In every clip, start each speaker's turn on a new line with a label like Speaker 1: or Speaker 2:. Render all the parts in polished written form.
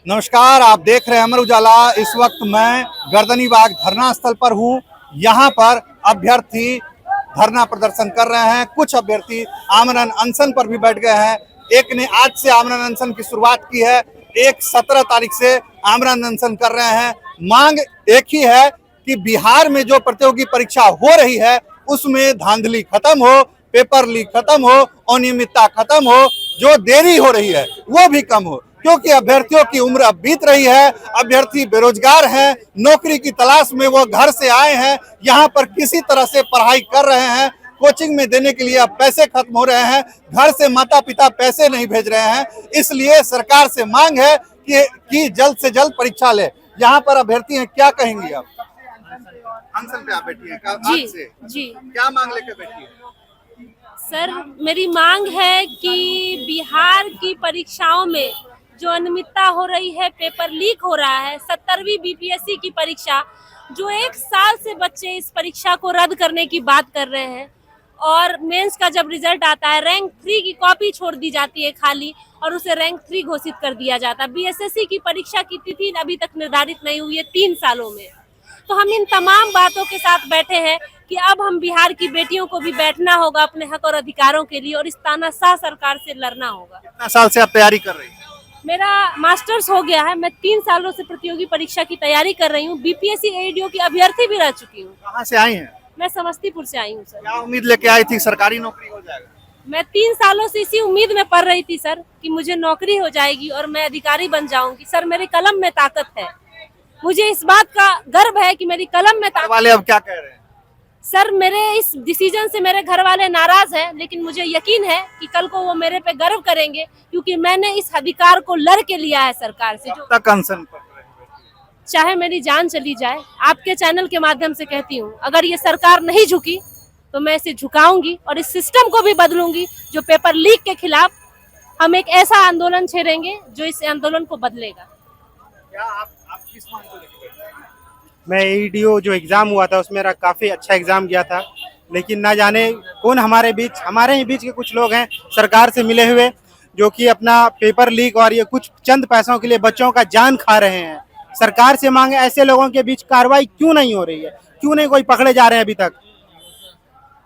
Speaker 1: नमस्कार, आप देख रहे हैं अमर उजाला। इस वक्त मैं गर्दनीबाग धरना स्थल पर हूं। यहां पर अभ्यर्थी धरना प्रदर्शन कर रहे हैं। कुछ अभ्यर्थी आमरण अनशन पर भी बैठ गए हैं। एक ने आज से आमरण अनशन की शुरुआत की है, एक 17 तारीख से आमरण अनशन कर रहे हैं। मांग एक ही है कि बिहार में जो प्रतियोगी परीक्षा हो रही है उसमें धांधली खत्म हो, पेपर लीक खत्म हो, अनियमितता खत्म हो, जो देरी हो रही है वो भी कम हो, क्योंकि अभ्यर्थियों की उम्र अब बीत रही है। अभ्यर्थी बेरोजगार हैं, नौकरी की तलाश में वो घर से आए हैं, यहाँ पर किसी तरह से पढ़ाई कर रहे हैं। कोचिंग में देने के लिए अब पैसे खत्म हो रहे हैं, घर से माता पिता पैसे नहीं भेज रहे हैं। इसलिए सरकार से मांग है कि जल्द से जल्द परीक्षा ले। यहाँ पर अभ्यर्थी हैं, क्या कहेंगी आप? अनशन पे आप बैठी हैं आज से?
Speaker 2: जी
Speaker 1: क्या मांग लेकर बैठी है?
Speaker 2: सर, मेरी मांग है कि बिहार की परीक्षाओं में जो अनियमितता हो रही है, पेपर लीक हो रहा है, 17वीं बीपीएससी की परीक्षा, जो 1 साल से बच्चे इस परीक्षा को रद्द करने की बात कर रहे हैं, और मेंस का जब रिजल्ट आता है रैंक 3 की कॉपी छोड़ दी जाती है खाली और उसे रैंक 3 घोषित कर दिया जाता है। बीएसएससी की परीक्षा की तिथि अभी तक निर्धारित नहीं हुई है 3 सालों में। तो हम इन तमाम बातों के साथ बैठे हैं कि अब हम बिहार की बेटियों को भी बैठना होगा अपने हक और अधिकारों के लिए, और इस तानाशाह सरकार से लड़ना होगा।
Speaker 1: कितना साल से आप तैयारी कर रही हैं?
Speaker 2: मेरा मास्टर्स हो गया है। मैं 3 सालों से प्रतियोगी परीक्षा की तैयारी कर रही हूँ। बीपीएससी एडीओ की अभ्यर्थी भी रह चुकी हूँ।
Speaker 1: कहाँ से आई हैं?
Speaker 2: मैं समस्तीपुर से आई हूँ सर।
Speaker 1: क्या उम्मीद लेके आई थी सरकारी नौकरी हो जाएगा?
Speaker 2: मैं 3 सालों से इसी उम्मीद में पढ़ रही थी सर कि मुझे नौकरी हो जाएगी और मैं अधिकारी बन जाऊंगी। सर, मेरे कलम में ताकत है। मुझे इस बात का गर्व है कि मेरी कलम में ताकत।
Speaker 1: वाले अब क्या कह रहे हैं?
Speaker 2: सर, मेरे इस डिसीजन से मेरे घर वाले नाराज हैं, लेकिन मुझे यकीन है कि कल को वो मेरे पे गर्व करेंगे, क्योंकि मैंने इस अधिकार को लड़ के लिया है सरकार से। जो
Speaker 1: तक अनशन पर
Speaker 2: चाहे मेरी जान चली जाए, आपके चैनल के माध्यम से कहती हूँ, अगर ये सरकार नहीं झुकी तो मैं इसे झुकाऊंगी और इस सिस्टम को भी बदलूंगी। जो पेपर लीक के खिलाफ हम एक ऐसा आंदोलन छेड़ेंगे जो इस आंदोलन को बदलेगा।
Speaker 1: क्या आप किस मांग को लेकर बैठे हैं?
Speaker 3: मैं ईडीओ जो एग्ज़ाम हुआ था उसमें मेरा काफ़ी अच्छा एग्ज़ाम गया था, लेकिन ना जाने कौन हमारे ही बीच के कुछ लोग हैं सरकार से मिले हुए, जो कि अपना पेपर लीक और ये कुछ चंद पैसों के लिए बच्चों का जान खा रहे हैं। सरकार से मांगे, ऐसे लोगों के बीच कार्रवाई क्यों नहीं हो रही है? क्यों नहीं कोई पकड़े जा रहे हैं? अभी तक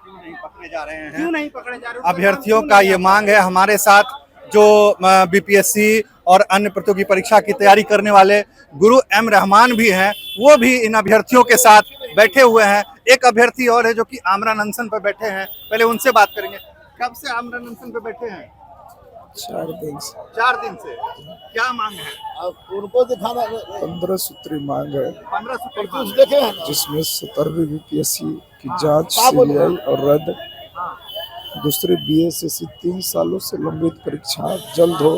Speaker 1: क्यों नहीं पकड़े जा रहे हैं?
Speaker 3: क्यों नहीं पकड़े जा रहे?
Speaker 1: अभ्यर्थियों का ये मांग है। हमारे साथ जो बीपीएससी और अन्य प्रतियोगी परीक्षा की तैयारी करने वाले गुरु एम रहमान भी हैं, वो भी इन अभ्यर्थियों के साथ बैठे हुए हैं। एक अभ्यर्थी और है जो कि आमरण अनशन पर बैठे हैं, पहले उनसे बात करेंगे। कब से आमरण अनशन पर बैठे हैं?
Speaker 4: 4 दिन से।
Speaker 1: 4 दिन से। क्या मांग है?
Speaker 4: अब उनको दिखाना 15 सूत्री मांग है,
Speaker 1: 15 सूत्री मांग है।
Speaker 4: देखे हैं जिसमें 17वीं बीपीएससी की जांच सीबीआई और रद्द, दूसरी बीएसएससी 3 सालों से लंबित परीक्षा जल्द हो,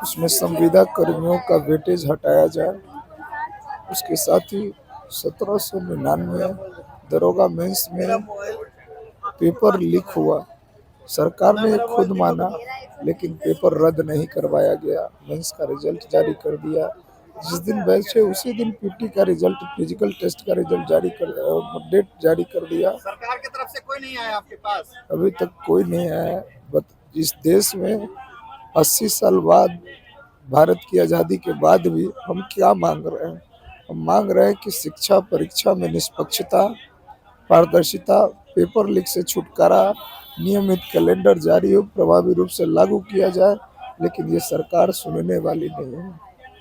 Speaker 4: उसमें संविदा कर्मियों का वेटेज हटाया जाए, उसके साथ ही 1799 दरोगा मेंस में पेपर लीक हुआ। सरकार ने खुद माना, लेकिन पेपर रद्द नहीं करवाया गया। मेंस का रिजल्ट जारी कर दिया। जिस दिन बैच है उसी दिन पीटी का रिजल्ट, फिजिकल टेस्ट का रिजल्ट डेट जारी कर दिया।
Speaker 1: सरकार की तरफ से कोई नहीं आया आपके पास?
Speaker 4: अभी तक कोई नहीं आया। इस देश में 80 साल बाद, भारत की आज़ादी के बाद भी हम क्या मांग रहे हैं? हम मांग रहे हैं कि शिक्षा परीक्षा में निष्पक्षता, पारदर्शिता, पेपर लीक से छुटकारा, नियमित कैलेंडर जारी हो, प्रभावी रूप से लागू किया जाए, लेकिन ये सरकार सुनने वाली नहीं है।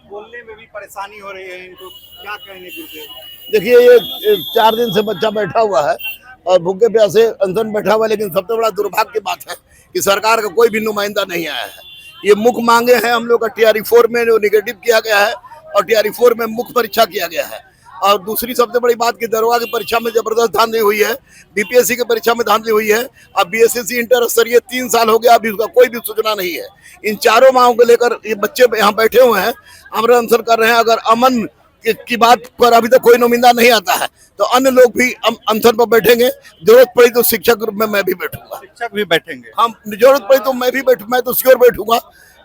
Speaker 1: बोलने में भी परेशानी हो रही है इनको, क्या कहेंगे गुरुदेव?
Speaker 5: देखिए, ये 4 दिन से बच्चा बैठा हुआ है और भूखे प्यासे अनशन बैठा हुआ है, लेकिन सबसे बड़ा दुर्भाग्य की बात है कि सरकार का कोई भी नुमाइंदा नहीं आया है। ये मुख्य मांगे हैं हम लोग का टीआरई 4 में जो निगेटिव किया गया है, और टीआरई 4 में मुख्य परीक्षा किया गया है। और दूसरी सबसे बड़ी बात की दरोगा की परीक्षा में जबरदस्त धांधली हुई है, बीपीएससी की परीक्षा में धांधली हुई है। अब बीएसएससी इंटर स्तरीय 3 साल हो गया, अभी उसका कोई भी सूचना नहीं है। इन चारों मांगों को लेकर ये बच्चे यहाँ बैठे हुए हैं, आमरण अनशन कर रहे हैं। अगर अमन की बात पर अभी तक कोई नुमाइंदा नहीं आता है तो अन्य लोग भी अनशन पर बैठेंगे। जरूरत पड़ी तो शिक्षक रूप में मैं भी बैठूंगा।
Speaker 1: शिक्षक भी बैठेंगे?
Speaker 5: हम जरूरत पड़ी तो मैं भी मैं तो श्योर बैठूंगा,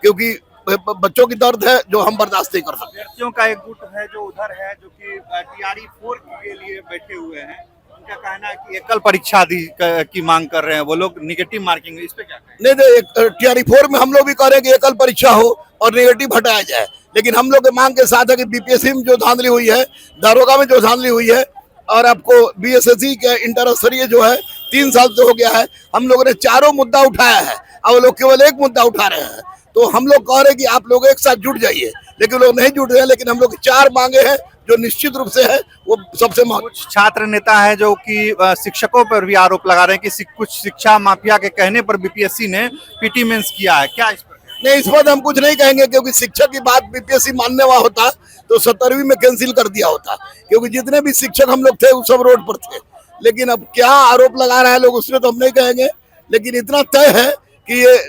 Speaker 5: क्योंकि बच्चों की दर्द है जो हम बर्दाश्त नहीं कर सकते।
Speaker 1: अभ्यर्थियों का एक गुट है जो उधर है, जो कि टीआरई 4 के लिए बैठे हुए हैं। उनका कहना है कि एकल परीक्षा की मांग कर रहे हैं वो लोग, निगेटिव मार्किंग, इस पे क्या कहें?
Speaker 5: नहीं तो टीआरई 4 में हम लोग भी कह रहे हैं कि एकल परीक्षा हो और नेगेटिव हटाया जाए, लेकिन हम लोग के मांग के साथ है कि बीपीएससी में जो धांधली हुई है, दारोगा में जो धांधली हुई है, और आपको बीएसएससी के इंटर स्तरीय जो है 3 साल से हो गया है, हम लोगों ने चारों मुद्दा उठाया है, अब लोग केवल एक मुद्दा उठा रहे हैं। तो हम लोग कह रहे हैं कि आप लोग एक साथ जुट जाइए, लेकिन लोग नहीं जुट रहे हैं। लेकिन हम लोग 4 मांगे हैं जो निश्चित रूप से है वो सबसे
Speaker 1: कुछ छात्र नेता है जो कि शिक्षकों पर भी आरोप लगा रहे हैं कि कुछ शिक्षा माफिया के कहने पर बीपीएससी ने पीटी मेंस किया है, क्या इस पर?
Speaker 5: नहीं, इस पर हम कुछ नहीं कहेंगे, क्योंकि शिक्षक की बात बीपीएससी मानने वाला होता तो 17वीं में कैंसिल कर दिया होता, क्योंकि जितने भी शिक्षक हम लोग थे वो सब रोड पर थे। लेकिन अब क्या आरोप लगा रहे हैं लोग उसमें तो हम नहीं कहेंगे, लेकिन इतना तय है कि ये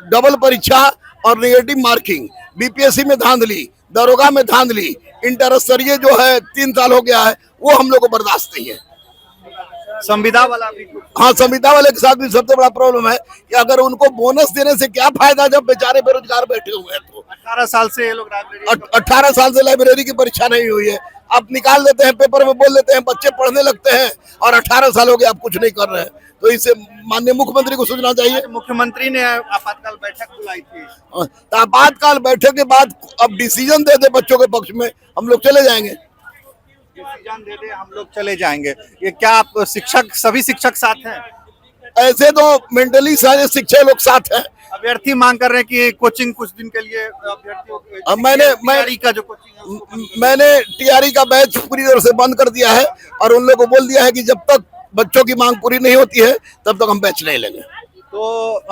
Speaker 5: डबल परीक्षा और नेगेटिव मार्किंग, बीपीएससी में धांधली, दरोगा में धांधली, इंटर स्तरीय जो है 3 साल हो गया है, वो हम लोग को बर्दाश्त नहीं है।
Speaker 1: संविदा वाला भी
Speaker 5: हाँ, संविदा वाले के साथ भी सबसे बड़ा प्रॉब्लम है कि अगर उनको बोनस देने से क्या फायदा जब बेचारे बेरोजगार बैठे हुए हैं। तो
Speaker 1: 18 साल से ये लोग
Speaker 5: 18 साल से लाइब्रेरी की परीक्षा नहीं हुई है, आप निकाल देते हैं, पेपर में बोल देते हैं, बच्चे पढ़ने लगते हैं, और 18 साल हो गए आप कुछ नहीं कर रहे हैं। तो इसे माननीय मुख्यमंत्री को सोचना चाहिए।
Speaker 1: मुख्यमंत्री ने आपातकाल बैठक बुलाई थी,
Speaker 5: तो आपातकाल बैठक के बाद अब डिसीजन दे दे बच्चों के पक्ष में, हम लोग चले जाएंगे।
Speaker 1: डिसीजन दे दे, हम लोग चले जाएंगे। ये क्या आप शिक्षक, सभी शिक्षक साथ हैं?
Speaker 5: ऐसे तो मेंटली सारे शिक्षक लोग साथ हैं।
Speaker 1: अभ्यर्थी मांग कर रहे हैं कि कोचिंग कुछ दिन के लिए अभ्यर्थियों
Speaker 5: मैंने टीआरई का बैच पूरी तरह से बंद कर दिया है, और उन लोगों को बोल दिया है कि जब तक बच्चों की मांग पूरी नहीं होती है तब तक हम बैच नहीं लेंगे।
Speaker 1: तो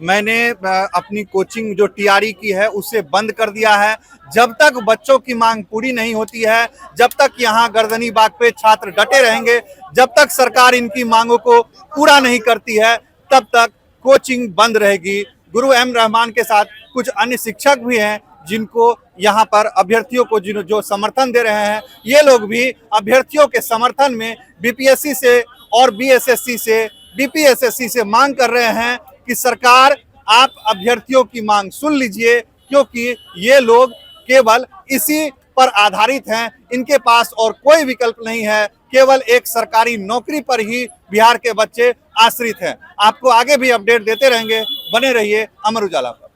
Speaker 1: मैंने अपनी कोचिंग जो टीआरई की है उसे बंद कर दिया है। जब तक बच्चों की मांग पूरी नहीं होती है, जब तक यहाँ गर्दनी बाग पे छात्र डटे रहेंगे, जब तक सरकार इनकी मांगों को पूरा नहीं करती है, तब तक कोचिंग बंद रहेगी। गुरु एम रहमान के साथ कुछ अन्य शिक्षक भी हैं जिनको यहाँ पर अभ्यर्थियों को जो समर्थन दे रहे हैं, ये लोग भी अभ्यर्थियों के समर्थन में बीपीएससी से और बीएसएससी से, बीपीएसएससी से मांग कर रहे हैं कि सरकार आप अभ्यर्थियों की मांग सुन लीजिए, क्योंकि ये लोग केवल इसी पर आधारित हैं, इनके पास और कोई विकल्प नहीं है, केवल एक सरकारी नौकरी पर ही बिहार के बच्चे आश्रित हैं। आपको आगे भी अपडेट देते रहेंगे, बने रहिए अमर उजाला पर।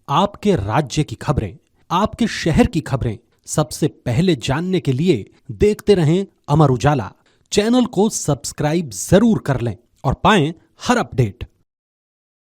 Speaker 6: आपके राज्य की खबरें, आपके शहर की खबरें सबसे पहले जानने के लिए देखते रहें अमर उजाला। चैनल को सब्सक्राइब जरूर कर लें और पाएं हर अपडेट।